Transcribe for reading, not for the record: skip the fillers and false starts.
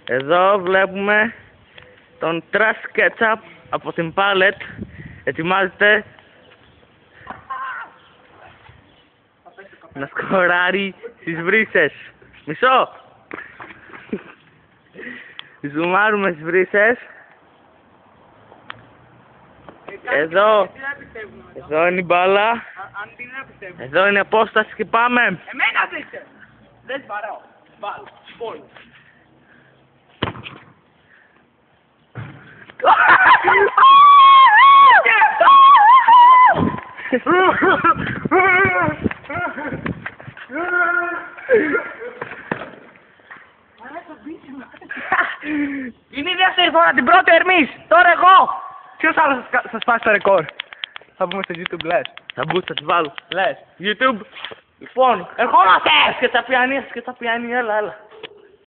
Εδώ βλέπουμε τον Trash Ketchup από την Palette. Ετοιμάζεται να σκοράρει στις βρύσες. Μισό! Ζουμάρουμε στις βρύσες. Εδώ είναι η μπάλα. Εδώ είναι η απόσταση και πάμε. Εμένα δείτε! Δεν βαράω. Μπάλα. Μπόλ. Είναι η δεύτερη φορά, την πρώτη Ερμής. Τώρα εγώ. Ποιος άλλος θα σπάσει το ρεκόρ? Θα μπούμε στο YouTube, λες? Θα μπουν, θα τις βάλω. Λες? YouTube. Λοιπόν, Ερχόμαστε! Σκετσαπιάνι, έλα, έλα.